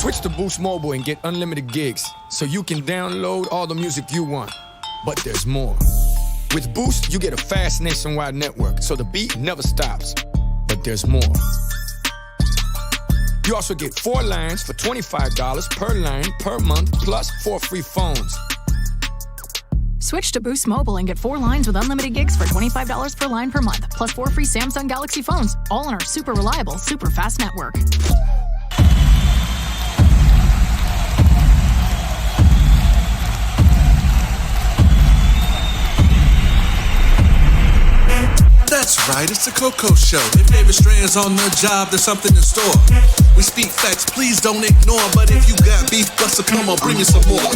Switch to Boost Mobile and get unlimited gigs so you can download all the music you want. But there's more. With Boost, you get a fast nationwide network, so the beat never stops. But there's more. You also get 4 lines for $25 per line per month, plus 4 free phones. Switch to Boost Mobile and get 4 lines with unlimited gigs for $25 per line per month, plus 4 free Samsung Galaxy phones, all on our super reliable, super fast network. That's right, it's the CoCo Show. If David Strand's on the job, there's something in store. We speak facts, please don't ignore. But if you got beef, Buster, come on, bring me some more.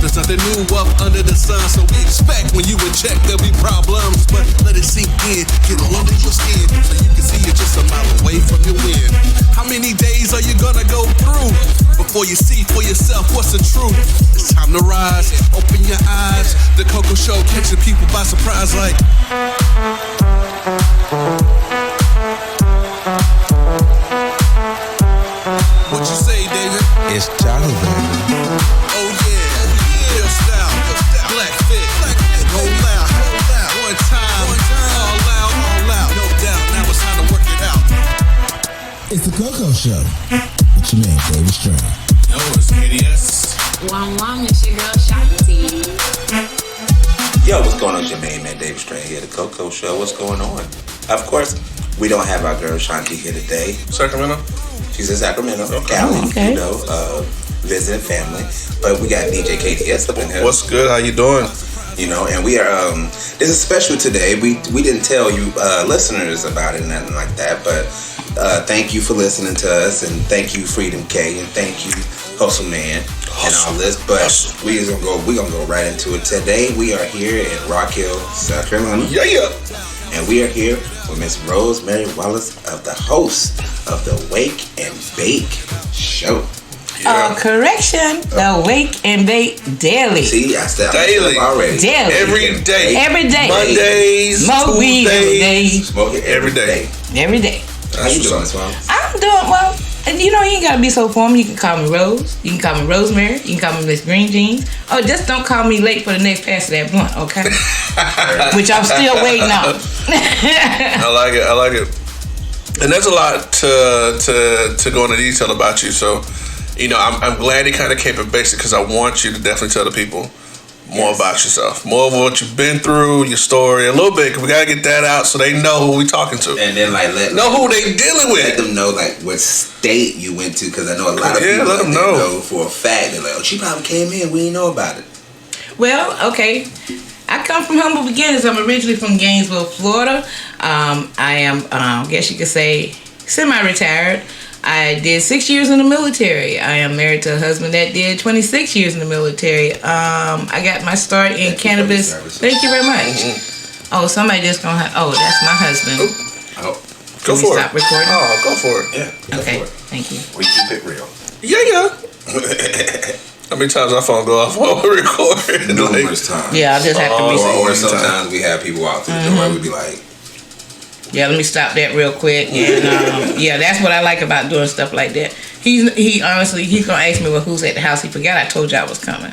There's nothing new up under the sun, so we expect when you in check there'll be problems. But let it sink in, get under your skin, so you can see it just a mile away from your win. How many days are you gonna go through before you see for yourself what's the truth? It's time to rise, open your eyes. The CoCo Show catching people by surprise like... What you say, David? It's Jolly, baby. Oh yeah, real style, black fit, go loud, one time, all out, no doubt. Now it's time to work it out. It's the CoCo Show with your man, David Strand. Yo, it's KDS. Wong, it's your girl, Shanti. Yo, what's going on? It's your main man, David Strand here, the CoCo Show. What's going on? Of course, we don't have our girl Shanti here today. Sacramento? She's in Sacramento, Cali, you know, visiting family. But we got DJ KTS up in here. What's good? How you doing? You know, and we are, this is special today. We didn't tell you listeners about it, nothing like that. But thank you for listening to us. And thank you, Freedom K. And thank you, Hustle Man. And all this, but we're gonna go right into it. Today we are here in Rock Hill, South Carolina. Yeah. And we are here with Miss Rosemary Wallace, of the host of the Wake and Bake Show. Yeah. Correction, the Wake and Bake Daily. See, I said daily already. Daily. Every day. Mondays, Smoke weed every day. Smoke it every day. Every day. How you doing, Swam? I'm doing well. And you know, you ain't gotta be so formal. You can call me Rose. You can call me Rosemary. You can call me Miss Green Jeans. Oh, just don't call me late for the next pass of that blunt, okay? Which I'm still waiting on. I like it. And there's a lot to go into detail about you. So, you know, I'm glad you kind of kept it basic because I want you to definitely tell the people more about yourself, more of what you've been through, your story, a little bit. We gotta get that out so they know who we talking to, and then know who they dealing with. Let them know what state you went to, because I know a lot of people let them know for a fact. They're like, oh, she probably came in, we didn't know about it. Well, okay. I come from humble beginnings. I'm originally from Gainesville, Florida. I am, I guess you could say, semi-retired. I did 6 years in the military. I am married to a husband that did 26 years in the military. I got my start in cannabis. Thank you very much. Mm-hmm. Oh, somebody just gonna have. Oh, that's my husband. Go for it. Stop recording. Oh, go for it. Yeah. Okay. Thank you. We keep it real. Yeah. How many times our phone go off while we record? Numerous times. Yeah, I just have to be. Or sometimes we have people walk through the door and we be like. Yeah, let me stop that real quick. And yeah, that's what I like about doing stuff like that. He honestly, he's gonna ask me, well, who's at the house? He forgot I told you I was coming.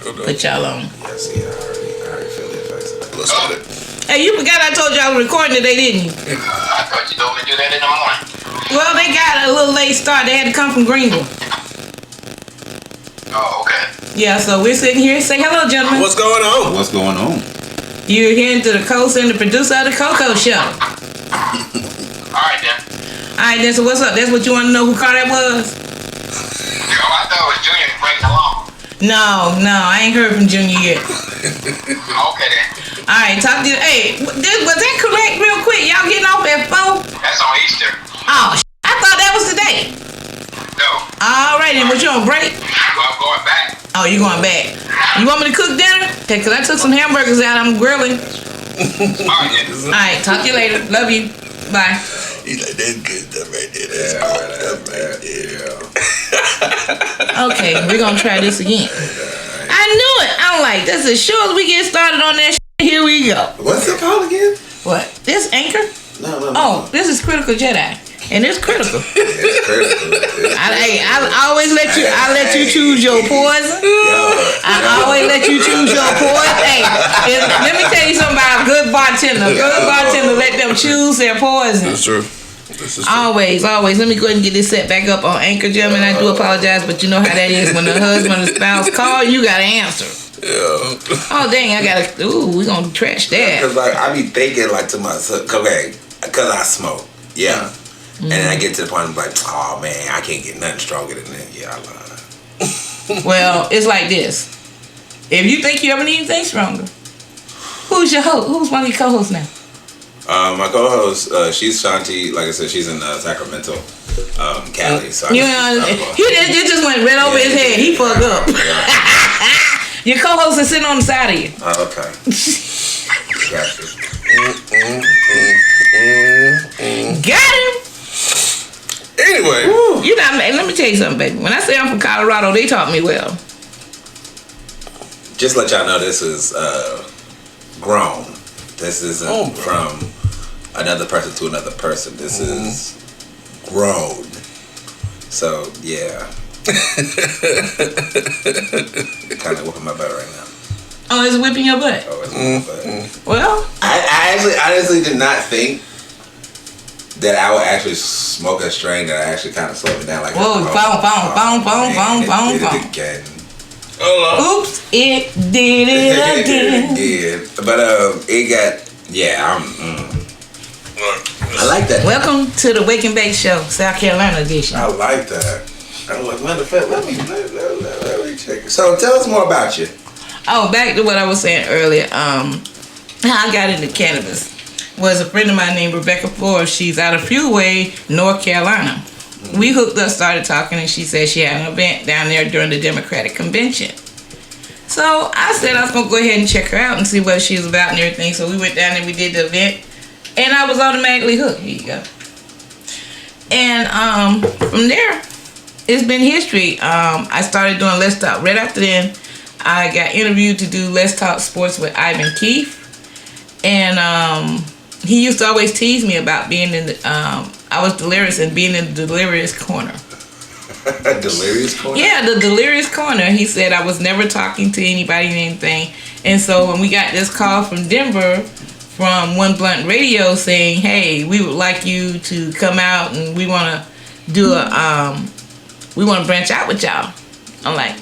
Put y'all on. Yeah, see, I already feel the effects. Let's get it. Hey, you forgot I told you I was recording today, didn't you? I thought you told me to do that in the morning. Well, they got a little late start. They had to come from Greenville. Oh, okay. Yeah, so we're sitting here. Say hello, gentlemen. What's going on? What's going on? You're here to the host and the producer of the CoCo Show. Alright then, so what's up? That's what you want to know who car that was? I thought it was Junior to bring it along. No, I ain't heard from Junior yet. Okay then. Alright, talk to you. Hey, was that correct real quick? Y'all getting off at 4? That's on Easter. Oh, I thought that was today. No. Alright, then, what you on break? I'm going back. Oh, you going back? You want me to cook dinner? Okay, because I took some hamburgers out. I'm grilling. Alright, talk to you later. Love you. Bye. He's like, that's good stuff right there. That's good stuff right there. Okay, we're going to try this again. I knew it. I'm like, this as sure as we get started on that here we go. What's it called again? What? This Anchor? No. Oh, this is Critical Jedi. And it's critical. It's critical. I always let you. I let you choose your poison. I always let you choose your poison. Hey, let me tell you something about a good bartender. A good bartender let them choose their poison. That's true. Always. Let me go ahead and get this set back up on Anchor, gentlemen. I do apologize, but you know how that is when the husband or spouse call, you gotta answer. Yeah. Oh dang, I gotta. Ooh, we gonna trash that. Because like I be thinking like to myself, okay, because I smoke, yeah, and then I get to the point I'm like, oh man, I can't get nothing stronger than that. Yeah, I lied. Well, it's like this. If you think you ever need anything stronger, who's your host? Who's one of your co-hosts now? My co-host, she's Shanti. Like I said, she's in Sacramento, Cali. So You just went right over his head. He fucked up. Your co-host is sitting on the side of you. Oh, okay. Gotcha. Got him. Anyway. You know, let me tell you something, baby. When I say I'm from Colorado, they taught me well. Just let y'all know this is grown. This isn't from another person to another person. This is grown. So, yeah. Kind of whipping my butt right now. Oh, it's whipping your butt? Oh, it's whipping my butt. Well, I actually honestly did not think that I would actually smoke a strain that I actually kind of slowed it down. Like, whoa, boom. Did it again. Oops, it did it again. Again. But it got, yeah, I like that. Welcome to the Wake and Bake Show, South Carolina edition. I like that. Matter of fact, let me check it. So tell us more about you. Oh, back to what I was saying earlier. How I got into cannabis was a friend of mine named Rebecca Flores. She's out of Fuway, North Carolina. We hooked up, started talking, and she said she had an event down there during the Democratic Convention. So I said I was going to go ahead and check her out and see what she was about and everything. So we went down there, we did the event, and I was automatically hooked. Here you go. And from there, it's been history. I started doing Let's Talk. Right after then, I got interviewed to do Let's Talk Sports with Ivan Keefe. And he used to always tease me about being in the, I was delirious and being in the delirious corner. Delirious corner? Yeah, the delirious corner. He said I was never talking to anybody and anything. And so when we got this call from Denver, from One Blunt Radio saying, hey, we would like you to come out and we want to do we want to branch out with y'all. I'm like,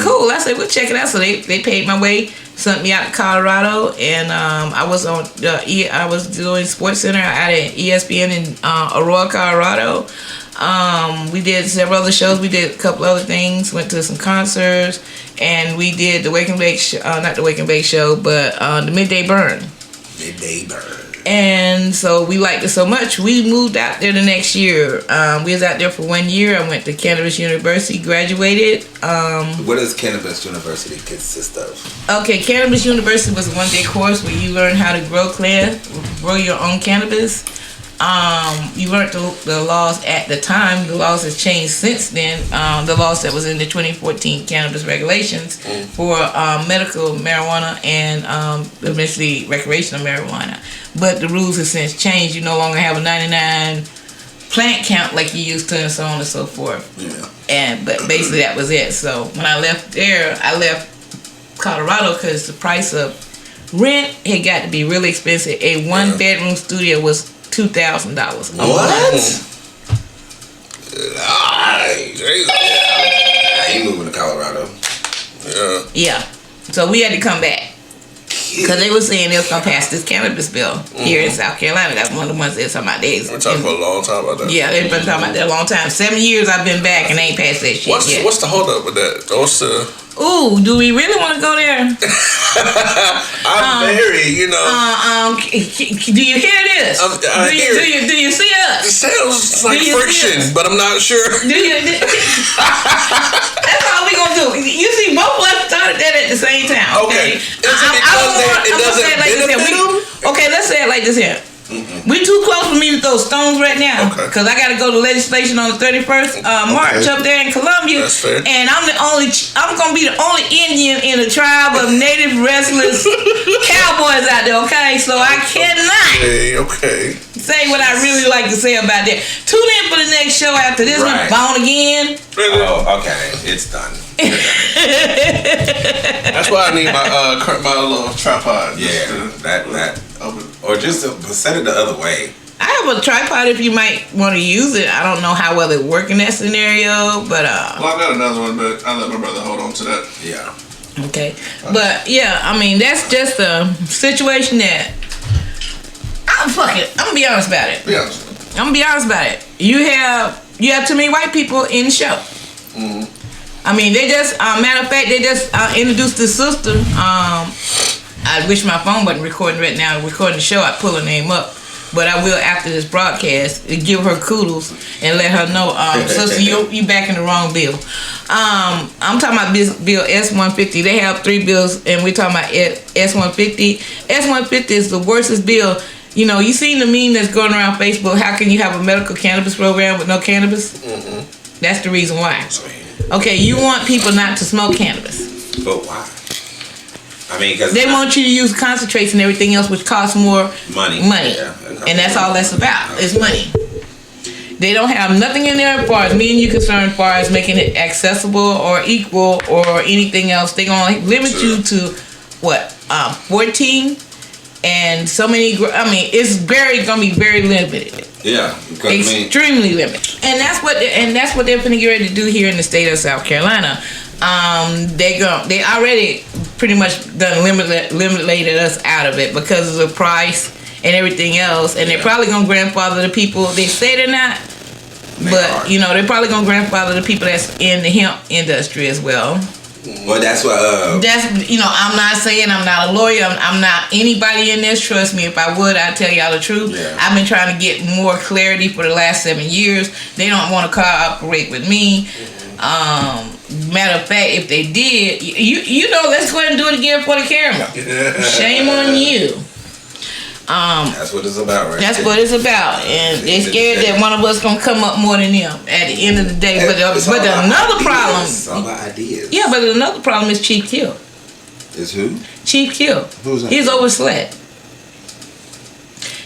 cool. I said, we'll check it out. So they paid my way, sent me out to Colorado, and I was on I was doing Sports Center out at ESPN in Aurora, Colorado. We did several other shows. We did a couple other things. Went to some concerts, and we did the Wake and Bake not the Wake and Bake show, but the Midday Burn. Midday Burn. And so we liked it so much, we moved out there the next year. We was out there for 1 year. I went to Cannabis University, graduated. What does Cannabis University consist of? Okay, Cannabis University was a 1-day course where you learn how to grow your own cannabis. You learned the laws at the time. The laws has changed since then. The laws that was in the 2014 cannabis regulations for medical marijuana and eventually recreational marijuana. But the rules have since changed. You no longer have a 99 plant count like you used to, and so on and so forth. Yeah. But basically that was it. So when I left there, I left Colorado because the price of rent had got to be really expensive. A 1-bedroom studio was $2,000. What? I ain't moving to Colorado. Yeah. So we had to come back. Because they were saying they was going to pass this cannabis bill here in South Carolina. That's one of the ones they were talking about. We've been talking for a long time about that. Yeah, they've been talking about that a long time. 7 years I've been back and they ain't passed that shit yet. What's the hold up with that? Ooh, do we really want to go there? I'm very, do you hear this? Do you see us? It sounds like friction, but I'm not sure. That's all we gonna do. You see, both of us started that at the same time. Okay. Okay, let's say it like this here. We too close for me to throw stones right now. Okay. Because I got to go to legislation on the 31st March up there in Columbia. That's fair. And I'm going to be the only Indian in a tribe of native restless cowboys out there, okay? So I cannot say what I really like to say about that. Tune in for the next show after this one. Born Again. Oh, okay. It's done. That's why I need my little tripod. Yeah, that. Or just set it the other way. I have a tripod if you might want to use it. I don't know how well it work in that scenario, but well, I've got another one, but I let my brother hold on to that. Yeah. Okay. But yeah, I mean that's just a situation that I'm gonna be honest about it. Yeah. I'm gonna be honest about it. You have too many white people in the show. Mm-hmm. I mean, they just matter of fact, they just introduced this sister. I wish my phone wasn't recording right now. Recording the show, I'd pull her name up. But I will after this broadcast give her kudos and let her know, sister, you back in the wrong bill. I'm talking about bill S-150. They have 3 bills, and we're talking about S-150. S-150 is the worstest bill. You know, you seen the meme that's going around Facebook. How can you have a medical cannabis program with no cannabis? Mm-hmm. That's the reason why. Okay, you want people not to smoke cannabis. But why? I mean, because they want you to use concentrates and everything else, which costs more money. Yeah, and that's all that's about. Is money. They don't have nothing in there as far as me and you concerned, as far as making it accessible or equal or anything else. They're gonna limit you to 14 and so many. I mean, it's gonna be very limited. Yeah, extremely limited. And that's what they're finna get ready to do here in the state of South Carolina. They already pretty much done eliminated us out of it because of the price and everything else, and they're probably gonna grandfather the people. They say they're not, but you know they're probably gonna grandfather the people that's in the hemp industry as well. Well, that's what. That's I'm not saying I'm not a lawyer. I'm not anybody in this. Trust me, if I would, I'd tell y'all the truth. Yeah. I've been trying to get more clarity for the last 7 years. They don't want to cooperate with me. Matter of fact, if they did, let's go ahead and do it again for the camera. Shame on you. That's what it's about, right? That's what it's about, and they're scared that one of us gonna come up more than them at the end of the day. But another problem. It's all about ideas. Yeah, but another problem is Chief Kill. Is who? Chief Kill. Who's that? He's oversled.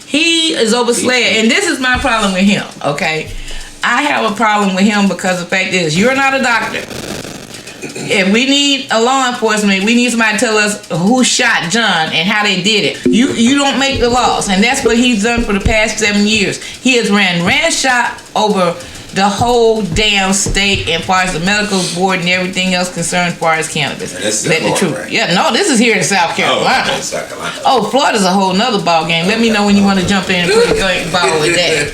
He is oversled, and this is my problem with him. Okay, I have a problem with him because the fact is, you're not a doctor. If we need a law enforcement, we need somebody to tell us who shot John and how they did it. You don't make the laws, and that's what he's done for the past 7 years. He has ran shot over the whole damn state as far as the medical board and everything else concerned as far as cannabis. This is the truth. Right? Yeah, no, this is here in South Carolina. Oh, South Carolina. Oh, Florida's a whole nother ball game. Let me know when you want to jump in and play a ball with that.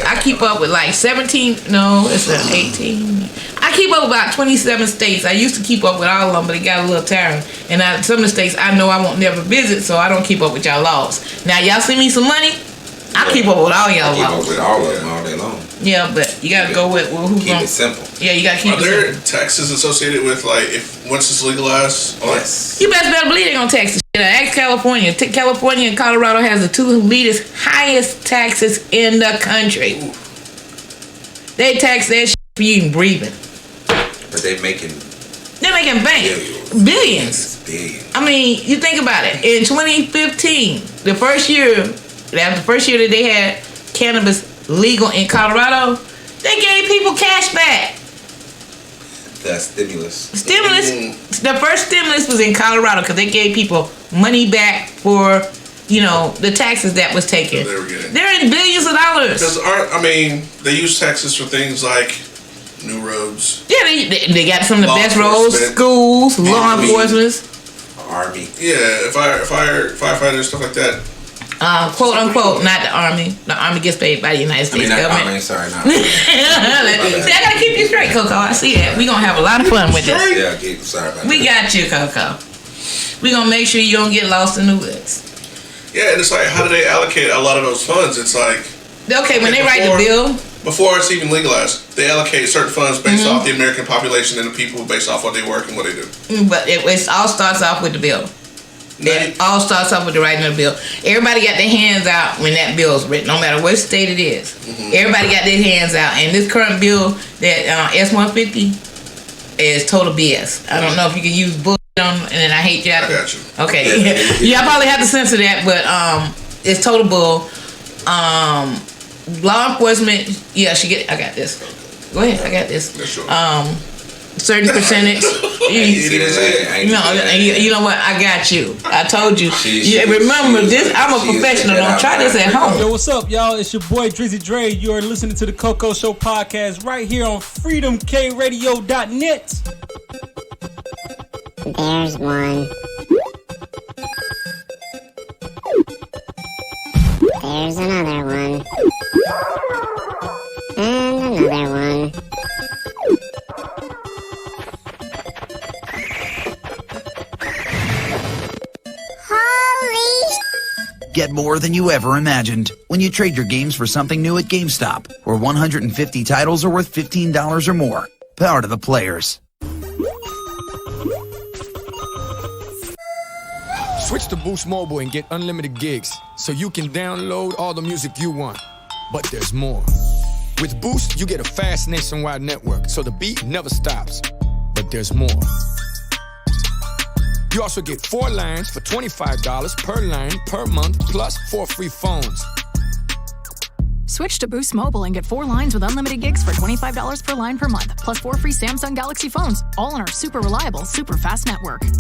I keep up with like 17. No, it's 18. I keep up with about 27 states. I used to keep up with all of them, but it got a little tiring. And some of the states I know I won't never visit, so I don't keep up with y'all laws. Now, y'all send me some money, I keep up with all y'all laws. I keep up with all of them all day long. Yeah, but you gotta go with who's keep it simple. Yeah, you gotta keep it simple. Are there taxes associated with if once it's legalized? Yes. You better believe they're gonna tax the shit out. Ask California. California and Colorado has the 2 highest taxes in the country. Ooh. They tax that shit for you even breathing. But they're making bank. Billions. I mean, you think about it. In 2015, the first year that they had cannabis legal in Colorado, they gave people cash back. That's stimulus. The first stimulus was in Colorado because they gave people money back for, the taxes that was taken. So they're in billions of dollars. Because they use taxes for things like new roads. Yeah, they got some of the best roads, schools, law enforcement, Army. Yeah, firefighters, stuff like that. Quote unquote, not the Army. The Army gets paid by the United States government. Army, sorry, not See, I gotta keep you straight, CoCo. I see that. We're gonna have a lot of fun with this. Yeah, sorry about that. We got you, CoCo. We're gonna make sure you don't get lost in the woods. Yeah, and it's like, how do they allocate a lot of those funds? It's like, okay, when they write the bill, before it's even legalized, they allocate certain funds based off the American population and the people based off what they work and what they do. But it all starts off with the bill. It all starts off with the writing of the bill. Everybody got their hands out when that bill's written, no matter what state it is. Everybody got their hands out. And this current bill, that S-150, is total BS. I don't know if you can use bullshit on, and then I hate you. I got you. Okay. Yeah, I probably have to censor that, but it's total bull. Law enforcement, I got this. Go ahead, I got this. Certain percentage. You know what? I got you. I told you. Remember this. I'm a professional. Don't try this at home. Yo, what's up, y'all? It's your boy Drizzy Dre. You are listening to the CoCo Show Podcast right here on freedomkradio.net. There's one. There's another one. And another one. Get more than you ever imagined when you trade your games for something new at GameStop, where 150 titles are worth $15 or more. Power to the players. Switch to Boost Mobile and get unlimited gigs, so you can download all the music you want. But there's more. With Boost, you get a fast nationwide network, so the beat never stops. But there's more. You also get 4 lines for $25 per line per month, plus 4 free phones. Switch to Boost Mobile and get 4 lines with unlimited gigs for $25 per line per month, plus 4 free Samsung Galaxy phones, all on our super reliable, super fast network. Don't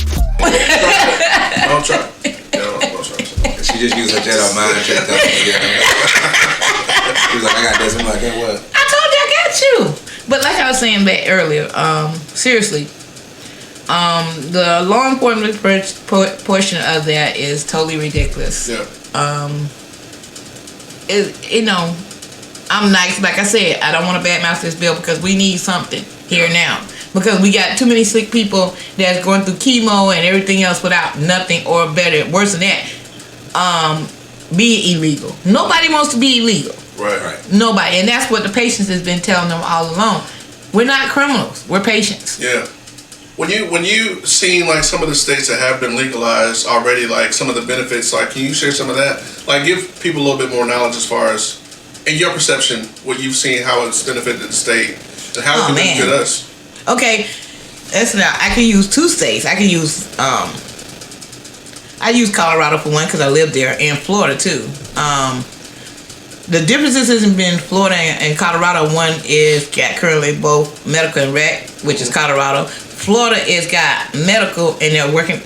try. Don't try. She just used her Jedi mind trick. She was like, I got this. I'm like, hey, what? I told you I got you. But like I was saying back earlier, seriously, the law enforcement portion of that is totally ridiculous. Yeah. I'm nice. Like I said, I don't want to badmouth this bill because we need something here now. Because we got too many sick people that's going through chemo and everything else without nothing, or better, worse than that, be illegal. Nobody wants to be illegal. Right. Nobody. And that's what the patients has been telling them all along. We're not criminals. We're patients. Yeah. When you seen like some of the states that have been legalized already, like some of the benefits, like can you share some of that? Like give people a little bit more knowledge as far as, in your perception, what you've seen, how it's benefited the state, and how it can benefit us. Okay, I can use 2 states. I can use I use Colorado for one because I live there, and Florida too. The differences in Florida and Colorado. One is got currently both medical and rec, which is Colorado. Florida is got medical, and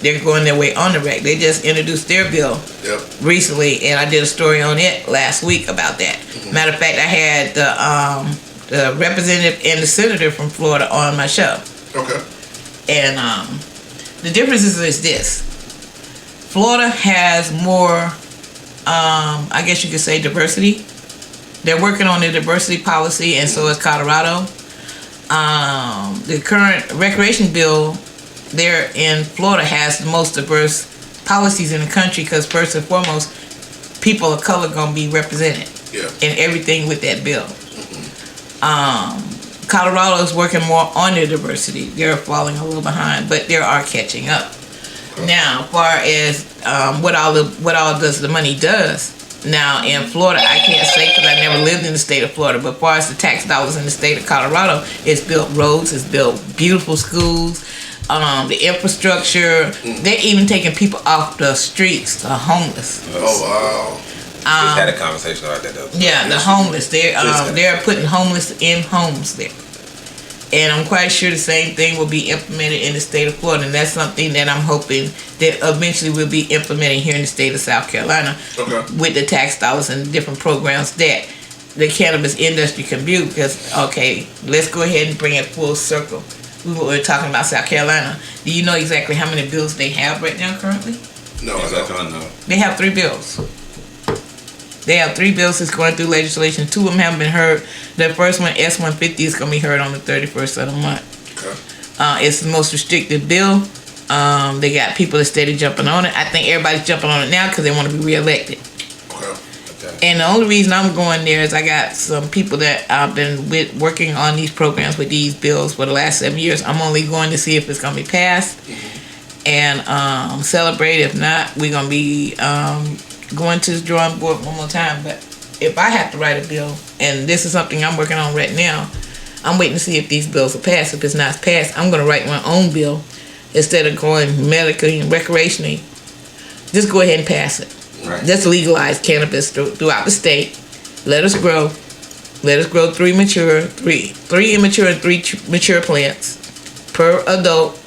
they're going their way on the rec. They just introduced their bill recently, and I did a story on it last week about that. Matter of fact, I had the representative and the senator from Florida on my show. Okay. And the difference is this. Florida has more, I guess you could say, diversity. They're working on their diversity policy, and so is Colorado. The current recreation bill there in Florida has the most diverse policies in the country because, first and foremost, people of color going to be represented in everything with that bill. Colorado is working more on their diversity. They're falling a little behind, but they are catching up. Now, as far as what all does the money does, now in Florida, I can't say because I never lived in the state of Florida, but as far as the tax dollars in the state of Colorado, it's built roads, it's built beautiful schools, the infrastructure. They're even taking people off the streets, the homeless. Oh, wow. We had a conversation about that, though. Yeah, the homeless. They're putting homeless in homes there. And I'm quite sure the same thing will be implemented in the state of Florida. And that's something that I'm hoping that eventually will be implemented here in the state of South Carolina with the tax dollars and different programs that the cannabis industry can view. Because, let's go ahead and bring it full circle. We were talking about South Carolina. Do you know exactly how many bills they have right now currently? No, I don't know. They have 3 bills. They have 3 bills that's going through legislation. 2 of them haven't been heard. The first one, S-150, is going to be heard on the 31st of the month. Okay. It's the most restrictive bill. They got people that steady jumping on it. I think everybody's jumping on it now because they want to be reelected. Okay. And the only reason I'm going there is I got some people that I've been working on these programs with these bills for the last 7 years. I'm only going to see if it's going to be passed. and celebrate. If not, we're gonna be going to the drawing board one more time. But if I have to write a bill, and this is something I'm working on right now, I'm waiting to see if these bills will pass. If it's not passed, I'm gonna write my own bill instead of going medically and recreationally. Just go ahead and pass it. Right. Just legalize cannabis throughout the state. Let us grow. Let us grow three immature and three mature plants per adult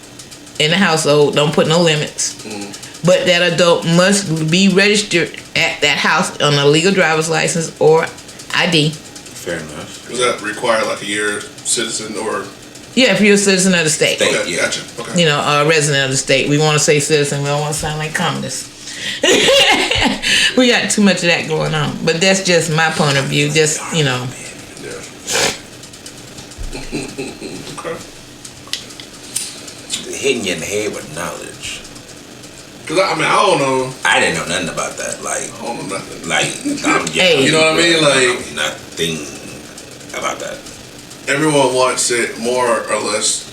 in the household. Don't put no limits. But that adult must be registered at that house on a legal driver's license or ID. Fair enough. Does that require like a year citizen or? Yeah, if you're a citizen of the state. Okay, yeah. Gotcha. Okay. You know, a resident of the state. We want to say citizen. We don't want to sound like communists. We got too much of that going on. But that's just my point of view. Just, you know. Okay. Hitting you in the head with knowledge. Cause I don't know. I didn't know nothing about that. Like, I don't know nothing. Like, Hey. You know what I mean? Like, nothing about that. Everyone wants it more or less.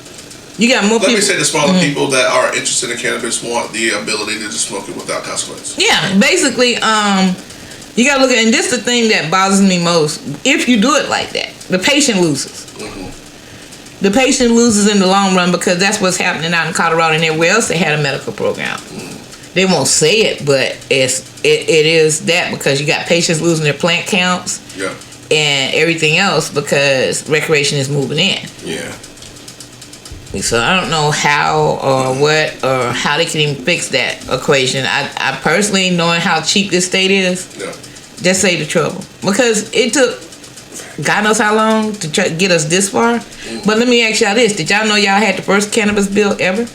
You got more people. Let me say the smaller people that are interested in cannabis want the ability to just smoke it without consequence. Yeah, basically, you gotta look at, and this is the thing that bothers me most. If you do it like that, the patient loses. The patient loses in the long run because that's what's happening out in Colorado and everywhere else. They had a medical program. They won't say it, but it is that because you got patients losing their plant counts and everything else because recreation is moving in. Yeah. So I don't know how or what or how they can even fix that equation. I personally, knowing how cheap this state is, just save the trouble. Because it took God knows how long to try to get us this far. But let me ask y'all this. Did y'all know y'all had the first cannabis bill ever?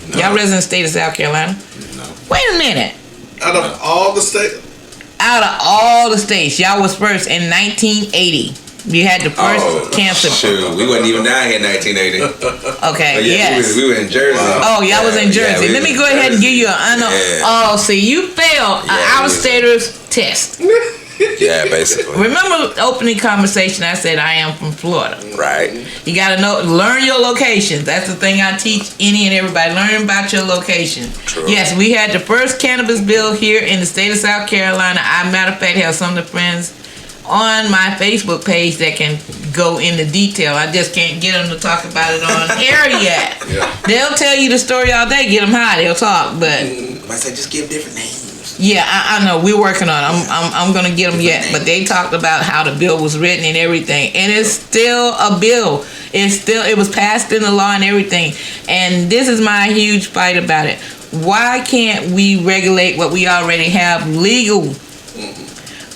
No. Y'all resident state of South Carolina? No. Wait a minute. Out of all the states? Out of all the states, y'all was first in 1980. You had the first cancer. Shoot, we wasn't even down here in 1980. Okay, yes. We were in Jersey. Oh, y'all was in Jersey. Let me go ahead and give you an Oh, see, you failed an out-of-staters test. Yeah, basically. Remember the opening conversation I said I am from Florida. Right. You gotta learn your locations. That's the thing I teach any and everybody. Learn about your location. True. Yes, we had the first cannabis bill here in the state of South Carolina. I, matter of fact, have some of the friends on my Facebook page that can go into detail. I just can't get them to talk about it on air yet. They'll tell you the story all day. Get them high. They'll talk, but I say just give different names. Yeah, I know. We're working on it. I'm going to get them yet. But they talked about how the bill was written and everything. And it's still a bill. It was passed in the law and everything. And this is my huge fight about it. Why can't we regulate what we already have legal?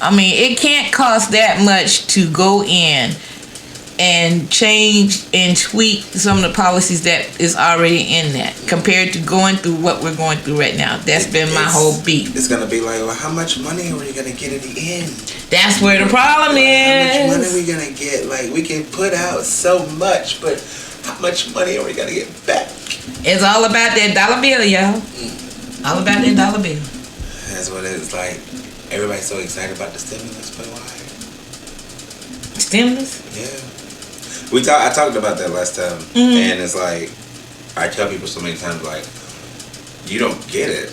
I mean, it can't cost that much to go in and change and tweak some of the policies that is already in that compared to going through what we're going through right now. That's been my whole beat. It's going to be like, well, how much money are we going to get at the end? That's where the problem is. How much money are we going to get? Like, we can put out so much, but how much money are we going to get back? It's all about that dollar bill, y'all. All about that dollar bill. That's what it is. Like, everybody's so excited about the stimulus, but why? Stimulus? Yeah. I talked about that last time, and it's like, I tell people so many times, like, you don't get it.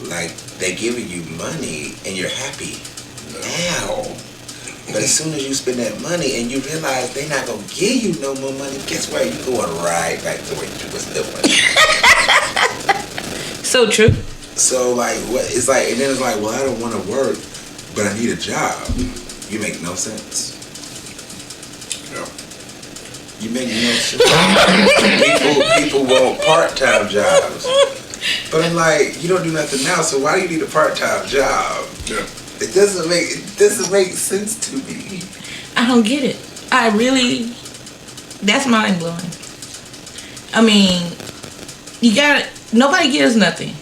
Like, they giving you money, and you're happy now. But as soon as you spend that money, and you realize they're not going to give you no more money, guess what? You're going right back to where you was doing. So true. So, like, what? It's like, and then it's like, well, I don't want to work, but I need a job. You make no sense. You make no sense. People want part-time jobs. But I'm like, you don't do nothing now, so why do you need a part-time job? Yeah. It doesn't make sense to me. I don't get it. That's mind blowing. I mean, nobody gives nothing.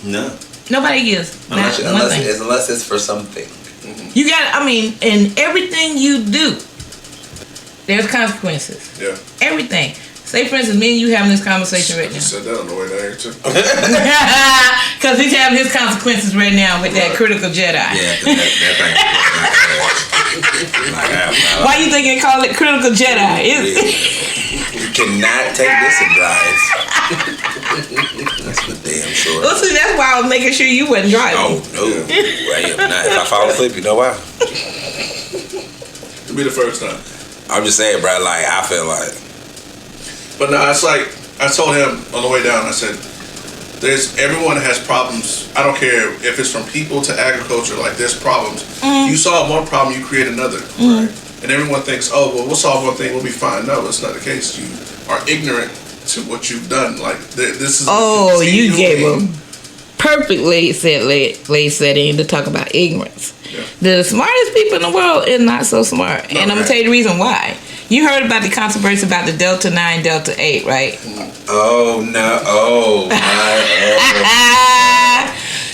No. Nobody gives. Unless it's for something. You in everything you do, there's consequences. Yeah. Everything. Say, for instance, me and you having this conversation right now. I said that on the way down here, too. Because he's having his consequences right now with that critical Jedi. Yeah, that thing. Why you think they call it critical Jedi? cannot take this and drive. That's for damn sure. Well, see, that's why I was making sure you wasn't driving. Oh, no. I am not. If I fall asleep, you know why? It'll be the first time. I'm just saying, bro, like, I feel like. But no, it's like, I told him on the way down, I said, everyone has problems. I don't care if it's from people to agriculture, like, there's problems. You solve one problem, you create another. Right? And everyone thinks, oh, well, we'll solve one thing, we'll be fine. No, it's not the case. You are ignorant to what you've done. Like, this is... Oh, you gave them perfectly laid setting to talk about ignorance. Yeah. The smartest people in the world is not so smart. No, and I'm going to tell you the reason why. You heard about the controversy about the Delta 9, Delta 8, right? Oh, no. Oh, my.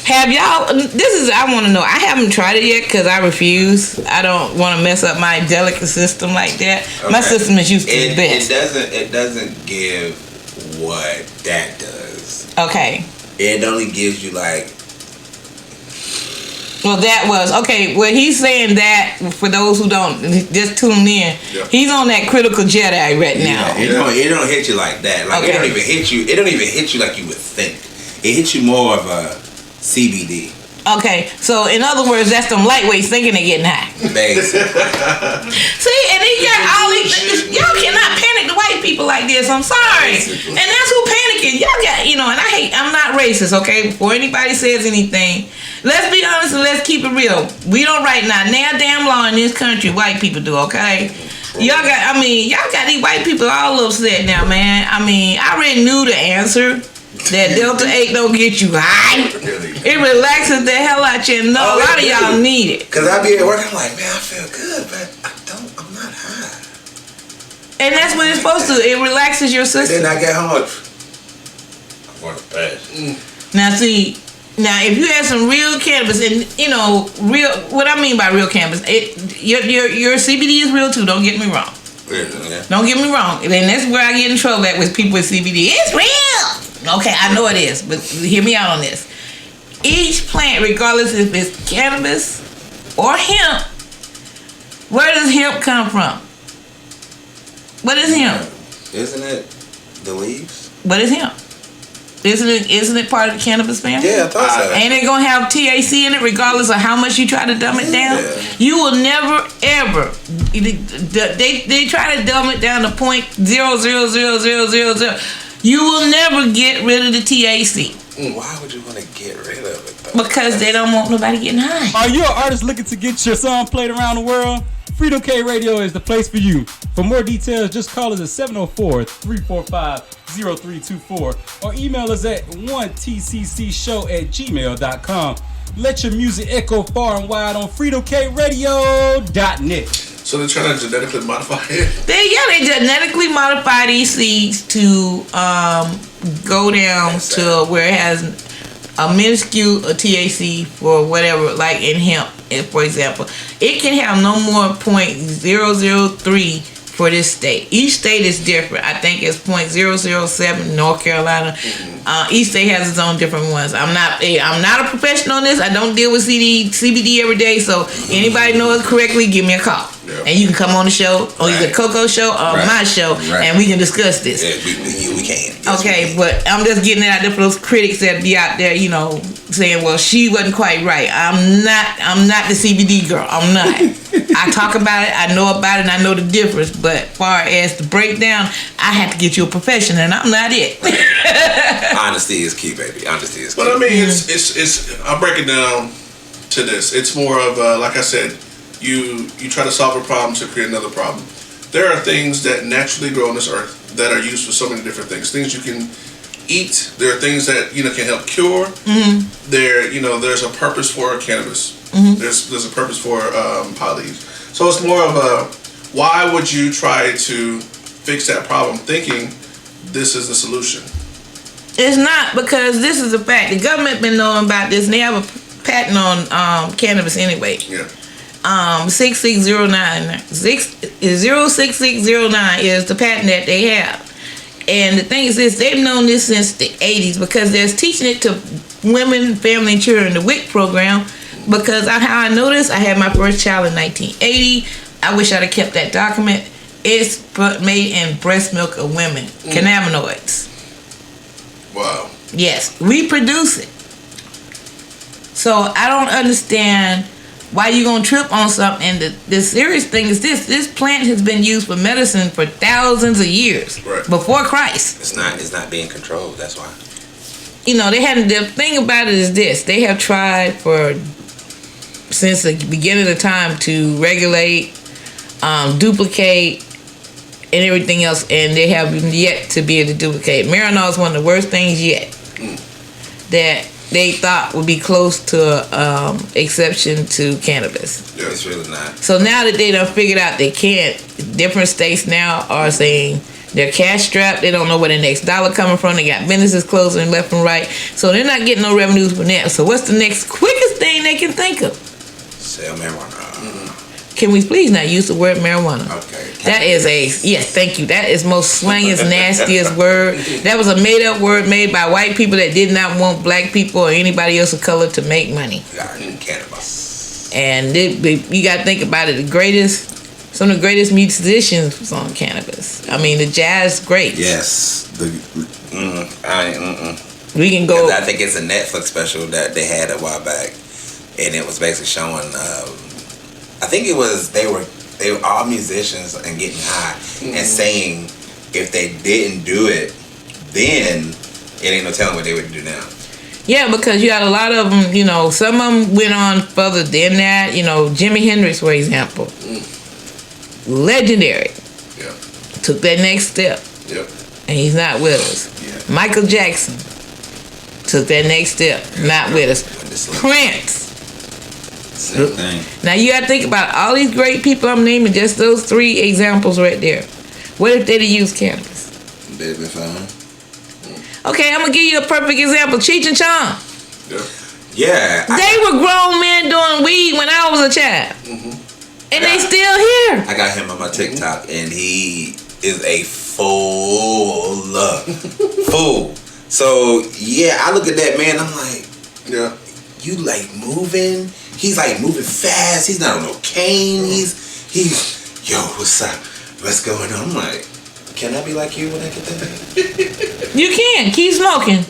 Have y'all, I want to know, I haven't tried it yet because I refuse. I don't want to mess up my delicate system like that. Okay. My system is used to the best. It doesn't give what that does. Okay. It only gives you like... Well, that was, okay, well, he's saying that, for those who don't, just tune in, he's on that critical Jedi right now. It don't hit you like that. Like, okay. It don't even hit you like you would think. It hits you more of a CBD. Okay, so in other words, that's them lightweights thinking they're getting high. Basically. See, and he got all these, y'all cannot panic the white people like this, I'm sorry. Basically. And that's who panicking. Y'all got, and I'm not racist, okay? Before anybody says anything, let's be honest and let's keep it real. We don't write now damn law in this country, white people do, okay? Y'all got these white people all upset now, man. I already knew the answer. That Delta 8 don't get you high. It relaxes the hell out you, and a lot of y'all need it. Cause I be at work, I'm like, man, I feel good, but I'm not high. And that's what it's supposed to. It relaxes your system. Then I get home, I want to pass. Now see, if you had some real cannabis, and what I mean by real cannabis, your CBD is real too. Don't get me wrong. Yeah. Don't get me wrong. And that's where I get in trouble at with people with CBD. It's real. Okay, I know it is, but hear me out on this. Each plant, regardless if it's cannabis or hemp, where does hemp come from? What is hemp? Isn't it the leaves? What is hemp? Isn't it part of the cannabis family? Yeah, I thought so. Ain't it gonna have THC in it regardless of how much you try to dumb it down? Yeah. You will never ever. They try to dumb it down to 0.0000000. You will never get rid of the THC. Why would you want to get rid of it, though? Because they don't want nobody getting high. Are you an artist looking to get your song played around the world? Freedom K Radio is the place for you. For more details, just call us at 704-345-0324 or email us at 1tccshow@gmail.com. Let your music echo far and wide on freedomkradio.net. So they're trying to genetically modify it? They genetically modify these seeds to go down to where it has a minuscule THC for whatever, like in hemp, for example. It can have no more 0.003 for this state. Each state is different. I think it's 0.007 North Carolina. Each state has its own different ones. I'm not a professional on this. I don't deal with CBD every day. So anybody knows correctly, give me a call. Yep. And you can come on the show, or either CoCo Show or my show, and we can discuss this. Yeah, we can. Yes, okay, we can. But I'm just getting it out there for those critics that be out there, saying, well, she wasn't quite right. I'm not the CBD girl. I'm not. I talk about it, I know about it, and I know the difference. But far as the breakdown, I have to get you a professional, and I'm not it. Honesty is key, baby. Honesty is key. But I mean, it's I'll break it down to this. It's more of like I said, you try to solve a problem to create another problem. There are things that naturally grow on this earth that are used for so many different things. Things you can eat. There are things that can help cure. Mm-hmm. There's a purpose for cannabis. Mm-hmm. There's a purpose for pot leaves. So it's more of a, why would you try to fix that problem thinking this is the solution? It's not, because this is a fact. The government been knowing about this, and they have a patent on cannabis anyway. Yeah. 06609 is the patent that they have. And the thing is this, they've known this since the 80s, because they're teaching it to women, family, and children, the WIC program. Because how I know this, I had my first child in 1980. I wish I'd have kept that document. It's made in breast milk of women. Cannabinoids. Wow. Yes, we produce it. So I don't understand why you gonna trip on something. And the serious thing is this plant has been used for medicine for thousands of years. Right. Before Christ. It's not being controlled. That's why. You know, the thing about it is this. They have tried since the beginning of time to regulate, duplicate, and everything else, and they have yet to be able to duplicate. Marinol is one of the worst things yet that they thought would be close to exception to cannabis. Yeah, it's really not. So now that they done figured out they can't, different states now are saying they're cash strapped. They don't know where the next dollar coming from. They got businesses closing left and right. So they're not getting no revenues from that. So what's the next quickest thing they can think of? Sell marijuana. Can we please not use the word marijuana? Okay. That is yes, thank you. That is most slangiest, nastiest word. That was a made up word made by white people that did not want black people or anybody else of color to make money. Cannabis. And you got to think about it. Some of the greatest musicians was on cannabis. I mean, the jazz great. Yes. We can go. I think it's a Netflix special that they had a while back, and it was basically showing. I think it was they were all musicians and getting high and saying if they didn't do it, then it ain't no telling what they would do now. Yeah, because you got a lot of them. You know, some of them went on further than that. You know, Jimi Hendrix, for example. Legendary. Yeah. Took that next step. Yep. And he's not with us. Yeah. Michael Jackson took that next step. Not with us. Prince. Same thing. Now you gotta think about all these great people I'm naming, just those 3 examples right there. What if they'd have used cannabis? They'd been fine. Okay, I'm gonna give you a perfect example. Cheech and Chong. Yeah. They were grown men doing weed when I was a child. And they still here. I got him on my TikTok, and he is a fool. So yeah, I look at that man. I'm like, yeah, you like moving? He's like moving fast. He's not on no cane. He's yo, what's up? What's going on? I'm like, can I be like you when I get that? You can keep smoking.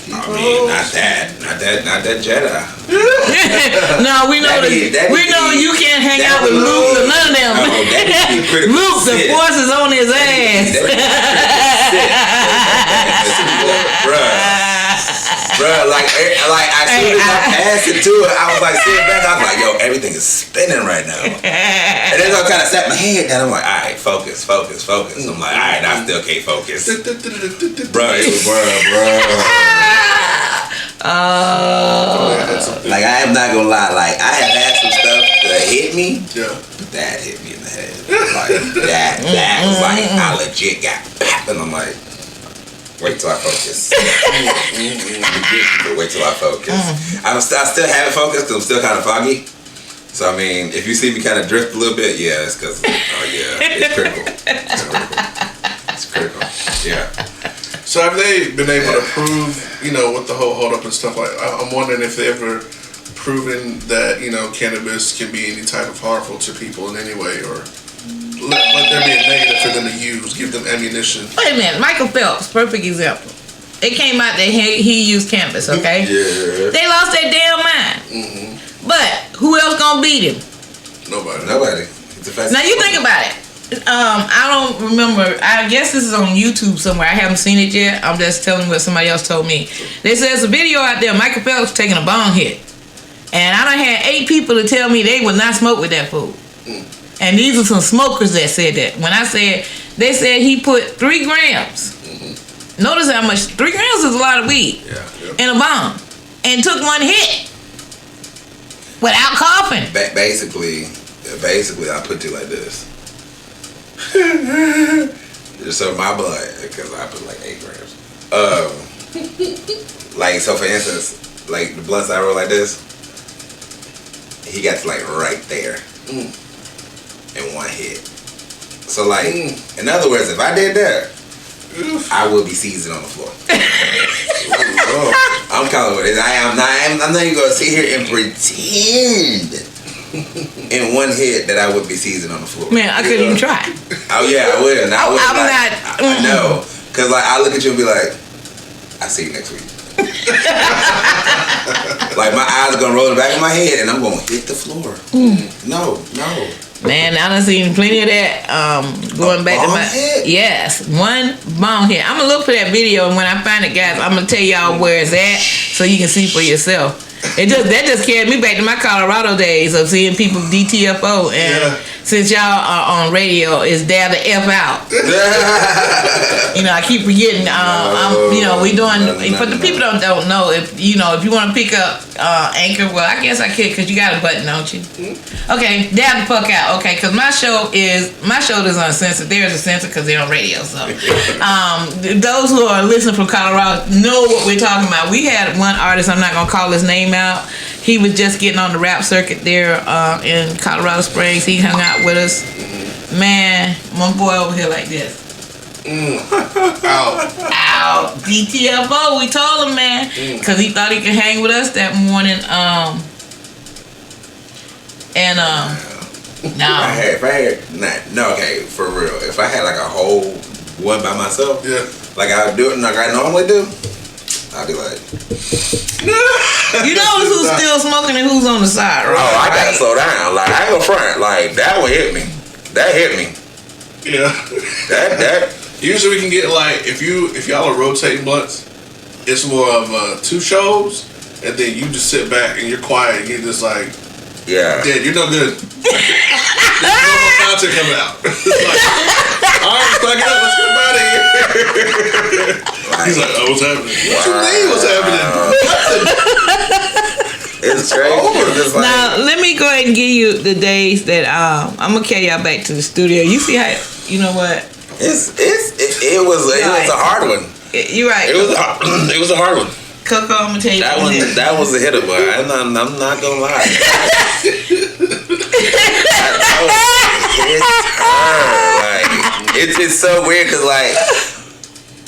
I mean, not that Jedi. No, we know you can't hang out with Luke or none of them. Luke, the force is on his ass. Bruh, like as soon as I passed it to it, I was like sitting back. I was like, yo, everything is spinning right now. And then I kind of sat my head down. I'm like, all right, focus. I'm like, all right, I still can't focus. Bruh, it was bruh. Like, I am not gonna lie. Like, I have had some stuff that hit me. Yeah. But that hit me in the head. Like that was like I legit got popped, and I'm like, wait till I focus. Wait till I focus. I still haven't focused because I'm still kind of foggy. So I mean, if you see me kind of drift a little bit, yeah, it's because it's critical. It's critical. Yeah. So have they been able to prove, with the whole hold up and stuff like? I'm wondering if they ever proven that cannabis can be any type of harmful to people in any way, or let there be a negative for them to use, give them ammunition. Wait a minute, Michael Phelps, perfect example. It came out that he used cannabis, okay? Yeah. They lost their damn mind. But who else gonna beat him? Nobody. Now you think about it. I don't remember. I guess this is on YouTube somewhere. I haven't seen it yet. I'm just telling what somebody else told me. They said there's a video out there. Michael Phelps taking a bong hit, and I done had 8 people to tell me they would not smoke with that food. And these are some smokers that said that. When I said, they said he put 3 grams. Notice how much 3 grams is a lot of weed in a bong, and took 1 hit without coughing. Basically, I put it like this. So my blood, because I put like 8 grams. Like, so for instance, like the blunts I roll like this, he got to like right there in 1 hit. So like, in other words, if I did that, I would be seasoned on the floor. I'm calling what it is. I'm not even gonna sit here and pretend in one hit that I would be seizing on the floor. Man, I couldn't even try. Oh yeah, I would. And I would. I'm like, not. I know, cause like I look at you and be like, I see you next week. Like my eyes are gonna roll in the back of my head and I'm gonna hit the floor. No. Man, I done seen plenty of that. Going back to my yes, one bomb hit. I'm gonna look for that video, and when I find it, guys, I'm gonna tell y'all where it's at so you can see for yourself. That just carried me back to my Colorado days of seeing people DTFO, and since y'all are on radio, it's dab the F out. I keep forgetting. We doing for the people that don't know. If you want to pick up Anchor, well, I guess I could because you got a button, don't you? Okay, dab the fuck out. Okay, because my show is uncensored. There's a censor because they're on radio. So those who are listening from Colorado know what we're talking about. We had one artist. I'm not gonna call his name out. He was just getting on the rap circuit there in Colorado Springs. He hung out with us. Man, my boy over here like this. Ow. DTFO, we told him, man. Because he thought he could hang with us that morning. Okay, for real. If I had like a whole one by myself, like I would do it like I normally do, I'd be like, you know who's still smoking and who's on the side, right? Oh, I gotta slow down. Like I ain't gonna front. Like that one hit me. That hit me. Yeah. That. Usually we can get like if y'all are rotating blunts, it's more of 2 shows, and then you just sit back and you're quiet and you're just like, yeah, you're no good. There's no more content coming out. Like, all right, fuck it up. Let's get him out of here. He's like, oh, what's happening? What you mean? What's happening? It's crazy. Now, let me go ahead and give you the days that I'm gonna carry y'all back to the studio. You see how? You know what? It was a hard one. You're right. It was a hard one. CoCo, I'm gonna tell you that was a hitter, but I'm not gonna lie. It's so weird because like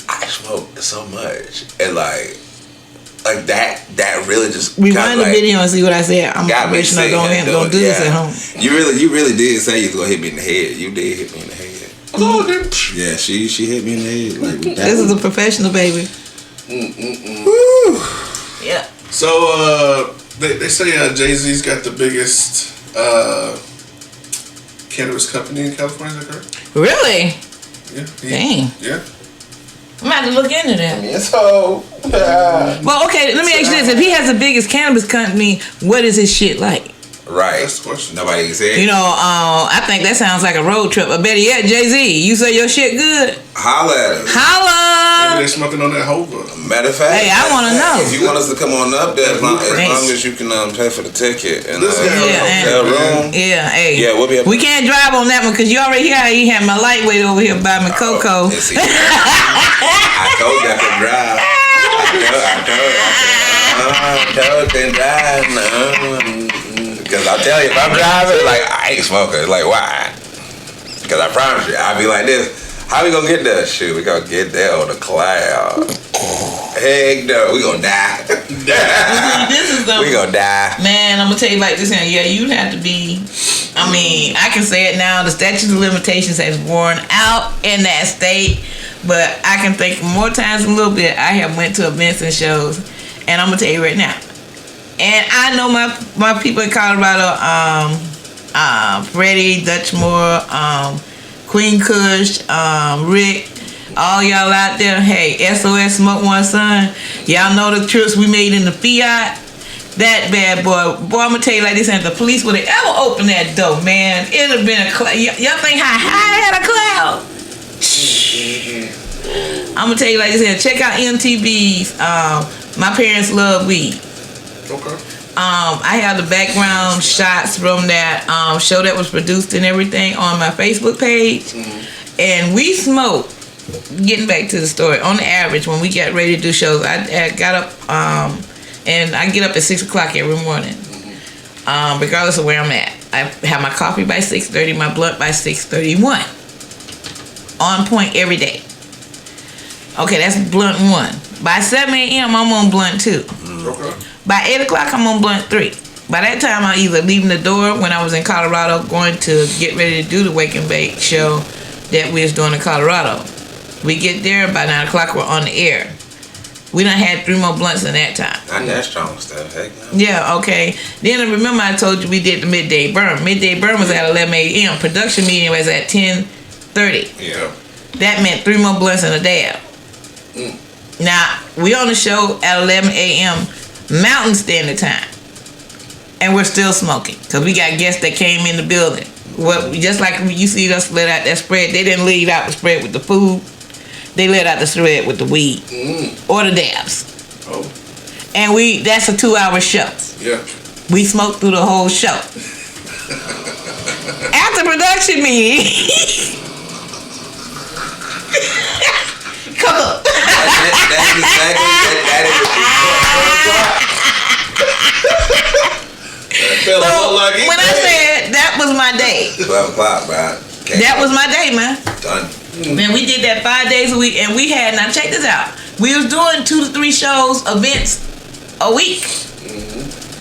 I smoke so much and like that really just rewind the video and see what I said. I'm professional. Don't do this at home. You really did say you was gonna hit me in the head. You did hit me in the head. Yeah, she hit me in the head. Like this is a professional, baby. Woo. Yeah. So they say Jay-Z's got the biggest cannabis company in California. Is that correct? Really? Yeah. Dang. Yeah. I'm about to look into that. Well, okay, let me ask you this. If he has the biggest cannabis company, what is his shit like? Right. That's the question. Nobody can say it. I think that sounds like a road trip. But better yet, Jay-Z, you say your shit good? Holla at us. Holla! Maybe they're smoking on that Hova. Matter of fact, hey, I want to know. If you want us to come on up there, as long as you can pay for the ticket and hotel room. Yeah, hey. Yeah, we'll be able. We can't drive on that one because you already hear he had my lightweight over here by me, CoCo. I told you I could drive. I told you drive. Because I'll tell you, if I'm driving, like, I ain't smoking. Like, why? Because I promise you, I'll be like this. How we gonna get there? Shoot, we gonna get there on the cloud. Heck no, we gonna die. We gonna die. Man, I'm gonna tell you like this. Yeah, you'd have to be. I mean, I can say it now. The statute of limitations has worn out in that state. But I can think more times than a little bit. I have went to events and shows, and I'm gonna tell you right now. And I know my people in Colorado, Freddie, Dutchmore, Queen Kush, Rick, all y'all out there. Hey, SOS Smoke One Son. Y'all know the trips we made in the Fiat. That bad boy. Boy, I'm gonna tell you like this, and if the police would have ever opened that door, man, it'd have been a cloud. Y'all think how high I had a cloud? I'm gonna tell you like this, and check out MTV's My Parents Love Weed. Okay. I have the background shots from that show that was produced and everything on my Facebook page. And we smoke, getting back to the story, on the average when we get ready to do shows, I got up and I get up at 6 o'clock every morning, regardless of where I'm at. I have my coffee by 6:30, my blunt by 6:31. On point every day. Okay, that's blunt 1. By 7 a.m. I'm on blunt 2. Okay. By 8 o'clock, I'm on blunt 3. by that time, I either leaving the door when I was in Colorado, going to get ready to do the Wake and Bake show that we was doing in Colorado. We get there by 9 o'clock. We're on the air. We done had 3 more blunts in that time. Not that strong stuff. Heck no. Yeah, okay. Then I remember I told you we did the midday burn. Midday burn was at 11 a.m. Production meeting was at 10:30. Yeah. That meant 3 more blunts and a dab. Now, we on the show at 11 a.m. Mountain Standard Time. And we're still smoking. Because we got guests that came in the building. Just like you see us let out that spread, they didn't leave out the spread with the food. They let out the spread with the weed. Or the dabs. Oh. And that's a 2-hour show. Yeah. We smoked through the whole show. After production meeting. Come on. That's exactly that is So when I said that was my day. 12 o'clock, bro. That was my day, man. Done. Man, we did that 5 days a week, and we had, now check this out, we was doing 2 to 3 shows, events a week.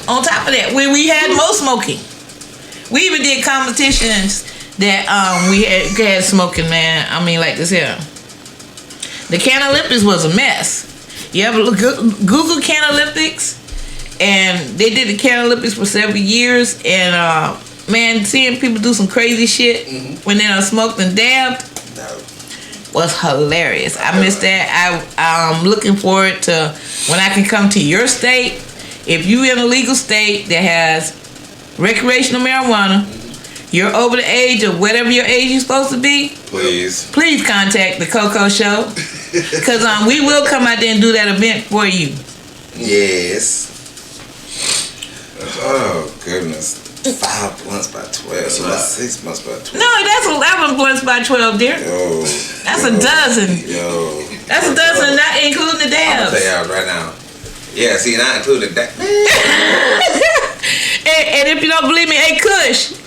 On top of that, when we had more smoking. We even did competitions that we had smoking, man. I mean, like this here. The Can Olympics was a mess. You ever Google Can Olympics? And they did the Can Olympics for several years, and man, seeing people do some crazy shit when they done smoked and dabbed was hilarious. I missed that. I'm looking forward to when I can come to your state. If you in a legal state that has recreational marijuana, you're over the age of whatever your age you're supposed to be, please contact the CoCo Show, because we will come out there and do that event for you. Yes. Oh goodness. 5 blunts by 12. So that's 6 blunts by 12. No, that's 11 blunts by 12, dear. That's a dozen. That's a dozen, not including the dabs. I'm gonna tell y'all right now. Yeah, see, not including that. and if you don't believe me, hey, Kush,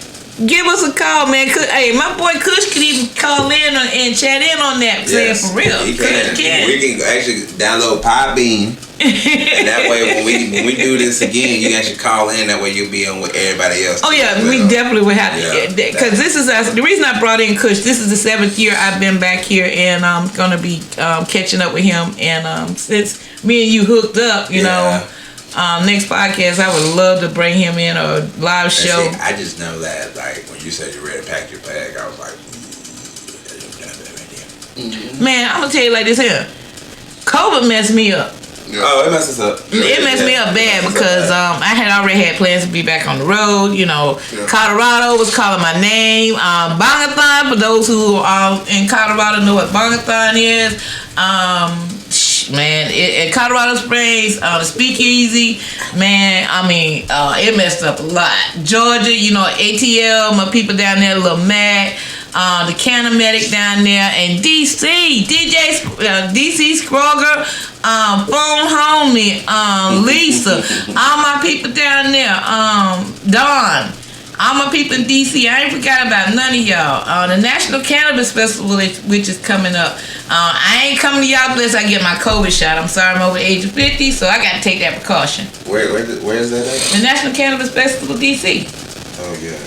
give us a call, man. Hey, my boy Kush can even call in and chat in on that. Yes, for real. He can. We can actually download Podbean. And that way, when we do this again, you can actually call in. That way, you'll be on with everybody else. Oh yeah, we definitely would have to. Because this is the reason I brought in Kush. This is the 7th year I've been back here, and I'm gonna be catching up with him. And since me and you hooked up, you know, next podcast I would love to bring him in a live show. See, I just know that, like, when you said you're ready to pack your bag, I was like, man, I'm gonna tell you like this here. COVID messed me up. Oh, it messes up. It messed me up bad because I had already had plans to be back on the road. You know, Colorado was calling my name. Bongathon, for those who are in Colorado know what Bongathon is. Man, at Colorado Springs, the Speakeasy, man, I mean, it messed up a lot. Georgia, you know, ATL, my people down there, Lil Mac, the Canamedic down there, and DC, DC Scroger, Phone Homie, Lisa, all my people down there, Dawn. All my people in DC, I ain't forgot about none of y'all. The National Cannabis Festival, which is coming up. I ain't coming to y'all unless I get my COVID shot. I'm sorry, I'm over the age of 50, so I got to take that precaution. Where is that at? The National Cannabis Festival, DC. Oh, yeah.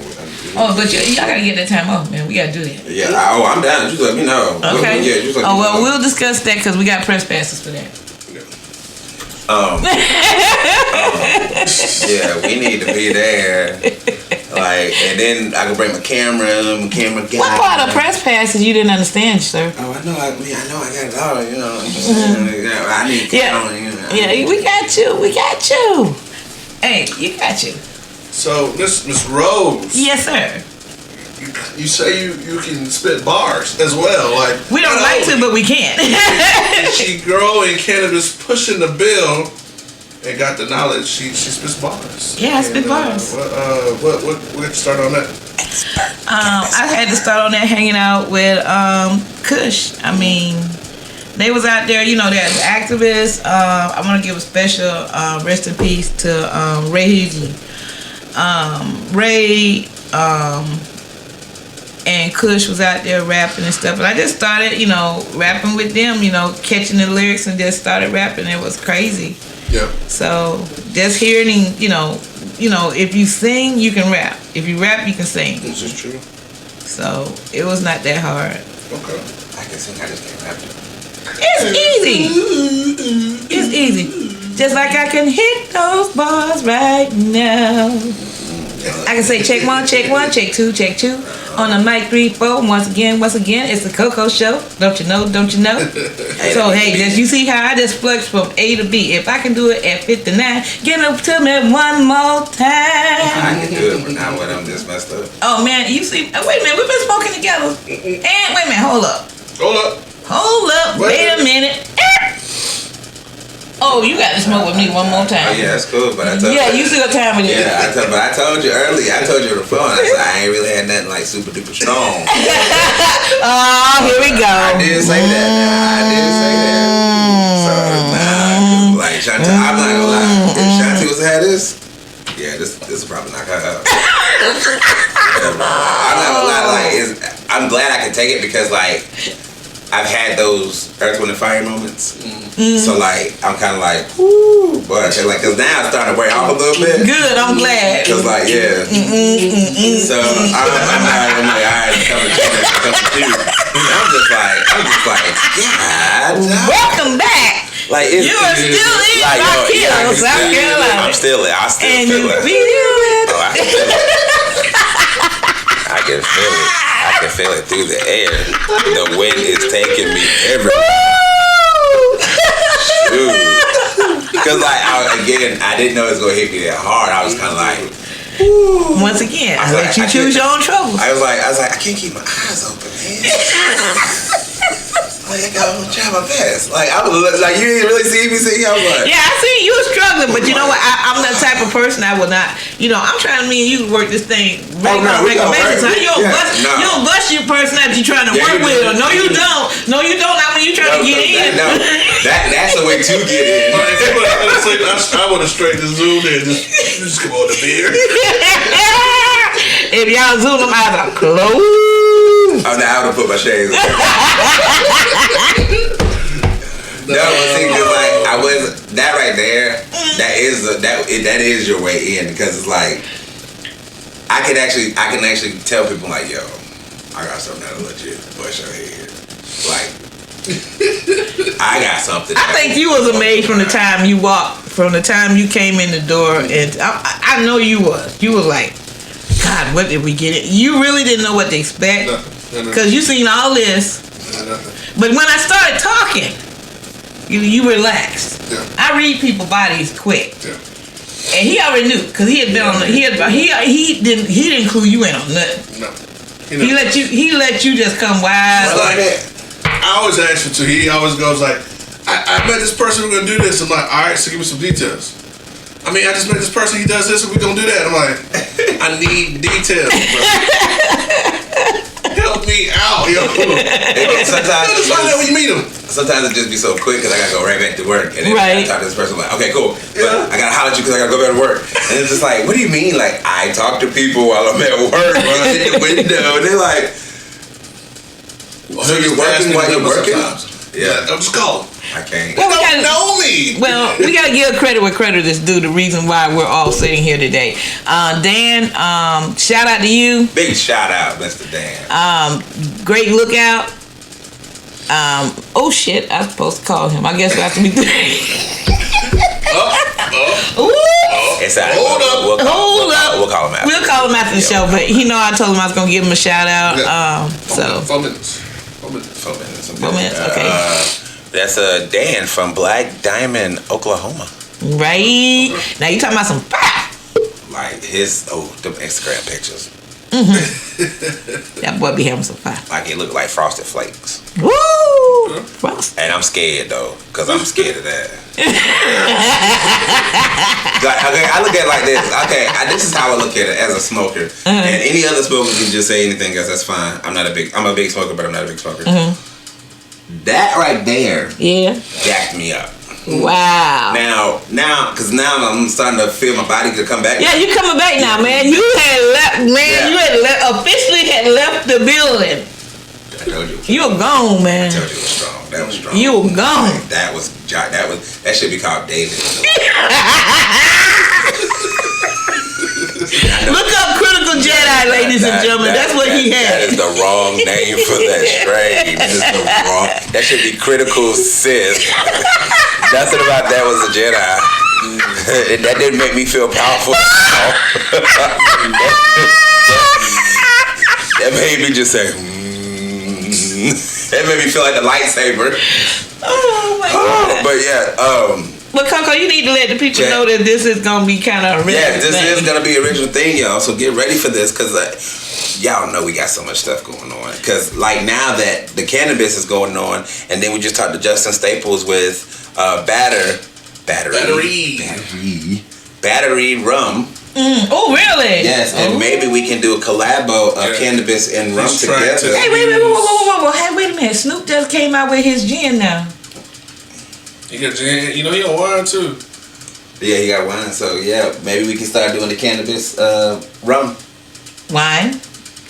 Oh, but y'all got to get that time off, man. We got to do that. Yeah, I'm down. Just let me know. Okay. Just let me know. We'll discuss that because we got press passes for that. Yeah, we need to be there. Like, and then I can bring my camera guy. What part of press passes you didn't understand, sir? Oh, I know I got it all, you know. I need camera, you know. Yeah, we got you. Hey, you got you. So, Miss Rose. Yes, sir. You say you can spit bars as well, like we don't like to, but we can. She grow in cannabis, pushing the bill, and got the knowledge. She spits bars. Yeah, I spit bars. What start on that? I had to start on that hanging out with Kush. I mean, they was out there, you know, they're activists. I want to give a special rest in peace to Ray Hughley. Ray. And Kush was out there rapping and stuff. And I just started, you know, rapping with them, you know, catching the lyrics and just started rapping. It was crazy. Yeah. So just hearing, you know, if you sing, you can rap. If you rap, you can sing. This is true. So it was not that hard. Okay. I can sing, I just can't rap. It's easy. It's easy. Just like I can hit those bars right now. I can say check 1, check 1, check 2, check 2. On the mic 3, 4. Once again, it's the CoCo Show. Don't you know? Don't you know? So hey, you see how I just flex from A to B? If I can do it at 59, get up to me one more time. I can do it, but not when I'm just messed up. Oh man, you see? Wait a minute, we've been smoking together. And wait a minute, hold up. Wait a minute. Oh, you got to smoke with me one more time. Oh yeah, that's cool. But I told you still got time with it. Yeah, I told you earlier. I told you on the phone. I said I ain't really had nothing like super duper strong. Oh, here we go. I did say that. So like Shanti, I'm not gonna lie. If Shanti was to have this, yeah, this will probably knock her out. I'm not gonna lie. Like, I'm glad I can take it because like I've had those Earth, Wind, and Fire moments. So like I'm kind of like, whoo, but like, cause now it's starting to wear off a little bit. Good, I'm glad. Cause like, yeah. So I'm like, all right, come to you. I'm just like, God. Welcome back. Like you are still in Rock Hill, South Carolina. I'm still there. I still feel it. Oh, I can feel it. I can feel it. I can feel it through the air. The wind is taking me everywhere. Because like I didn't know it was gonna hit me that hard. I was kind of like, once again, I let you choose your own troubles. I was like, I can't keep my eyes open, man. Like I gotta try my best. Like I was like, you didn't really see me sing. I was like, yeah, I see you were struggling, but you know what? I'm that type of person. I will not. I'm trying me and you work this thing regular basis. You don't bust your personality you're trying to work with. No, you don't. No, you don't. Not when you trying to get in. That's the way to get in. I want to straight to Zoom and just come on the beer. If y'all Zoom them eyes are closed. I'm not out to put my shades on. No, but see, cause like I was that right there. That is your way in because it's like I can actually tell people like, yo, I got something that'll legit push your head. Like I got something. I think you was amazed from the time you walked, from the time you came in the door, and I know you was. You was like, God, what did we get it? You really didn't know what to expect. Because you seen all this. But when I started talking, you relaxed. Yeah. I read people's bodies quick. Yeah. And he already knew because he had been on the he didn't clue you in on nothing. No. He let you just come wild. Like I always ask him to. He always goes like, I met this person, we're gonna do this. I'm like, alright, so give me some details. I mean, I just met this person, he does this, and we're gonna do that. I'm like, I need details, bro. Help me out, yo. Sometimes just find out when you meet him. Sometimes it just be so quick because I gotta go right back to work, and then I talk to this person like, okay, cool, but I gotta holler at you because I gotta go back to work, and it's just like, what do you mean? Like I talk to people while I'm at work, when I'm in the window, and they're like, so you're working while you're working? Yeah, I'm just calling. I can't. Well, you don't know me. Well, we gotta give credit where credit is due. The reason why we're all sitting here today. Dan, shout out to you. Big shout out, Mr. Dan. Great lookout. Oh shit, I was supposed to call him. I guess we have to be. It's all right. We'll call him after. We'll call him after the show, but I told him I was gonna give him a shout out. Yeah. So 4 minutes. 4 minutes. Okay. That's Dan from Black Diamond, Oklahoma. Right. Now you talking about some fire. Like them Instagram pictures. Mm-hmm. That boy be having some fire. Like it look like Frosted Flakes. Woo! Frosted. And I'm scared though, cause I'm scared of that. Okay, I look at it like this. Okay, this is how I look at it as a smoker. And any other smoker can just say anything, cause that's fine. I'm a big smoker, but I'm not a big smoker. Mm-hmm. That right there, jacked me up. Wow. Now, cause now I'm starting to feel my body to come back. Yeah, you coming back now, man. You had left, man. Yeah. You officially had left the building. I told you. You were gone, man. I told you it was strong. That was strong. You were gone. Like, that should be called David. Look up Critical Jedi, ladies and gentlemen. That's what he had. That is the wrong name for that strain. That is the wrong. That should be Critical Sith. Nothing about that was a Jedi. That didn't make me feel powerful. That made me just say. That made me feel like the lightsaber. Oh my God. But yeah. But CoCo, you need to let the people know that this is gonna be kind of original. Yeah, this is gonna be an original thing, y'all. So get ready for this, cause y'all know we got so much stuff going on. Cause like now that the cannabis is going on, and then we just talked to Justin Staples with battery rum. Oh really? Yes, and maybe we can do a collabo of cannabis and rum together. Hey, wait, whoa. Hey, wait a minute. Snoop just came out with his gin now. He got gin. You know he got wine too. Yeah, he got wine. So yeah, maybe we can start doing the cannabis rum. Wine.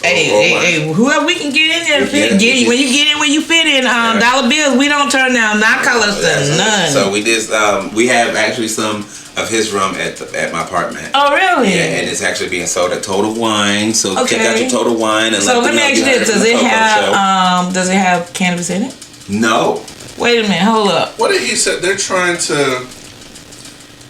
Hey, whoever we can get in there, when you get in where you fit in, dollar bills, we don't turn down not colors to none. So we just we have actually some of his rum at my apartment. Oh really? Yeah, and it's actually being sold at Total Wine. So check out your Total Wine and so let me ask you this: does it have cannabis in it? No. Wait a minute, hold up. What did he say? They're trying to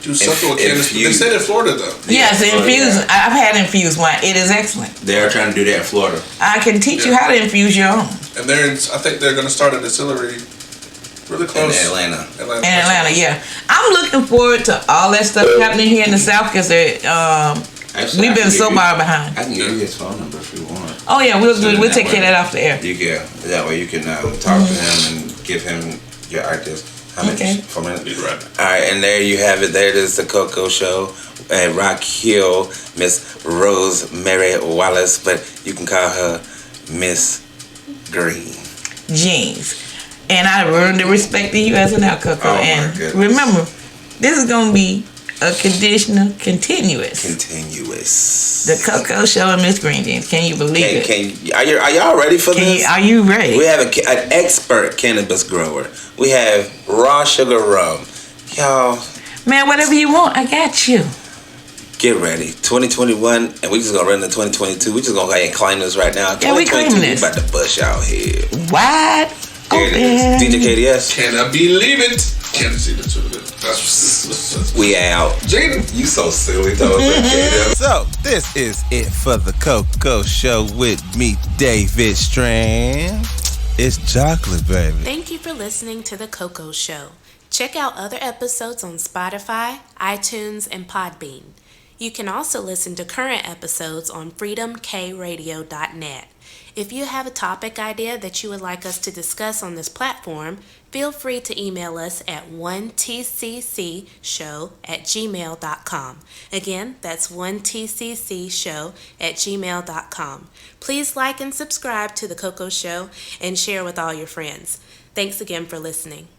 do something with cannabis. They said in Florida though. Yes, infused. I've had infused wine. It is excellent. They're trying to do that in Florida. I can teach you how to infuse your own. And I think they're going to start a distillery really close. In Atlanta. In Atlanta, yeah. I'm looking forward to all that stuff happening here in the South because we've been so far behind. I can give you his phone number if you want. Oh yeah, we'll take care of that off the air. That way you can talk to him and give him your ideas. Okay. 4 minutes. Alright, and there you have it. There it is, the CoCo Show at Rock Hill. Miss Rosemary Wallace, but you can call her Miss Green. Jeans. And I earned the respect of you as an CoCo. Oh, and remember, this is going to be a conditional continuous. The CoCo Show and Miss Green Jeans. Can you believe it? Are y'all ready for this? Are you ready? We have an expert cannabis grower. We have raw sugar rum. Y'all. Man, whatever you want, I got you. Get ready. 2021, and we just going to run into 2022. We just going to go ahead and claim this right now. Yeah, we claiming this. We about to bust y'all here. Wide open. DJ KDS. Can I believe it? Can't see the two of them. We out. Jaden, you so silly, though. So, this is it for the CoCo Show with me, David Strand. It's chocolate, baby. Thank you for listening to the CoCo Show. Check out other episodes on Spotify, iTunes, and Podbean. You can also listen to current episodes on freedomkradio.net. If you have a topic idea that you would like us to discuss on this platform, feel free to email us at 1tccshow@gmail.com. Again, that's 1tccshow@gmail.com. Please like and subscribe to The CoCo Show and share with all your friends. Thanks again for listening.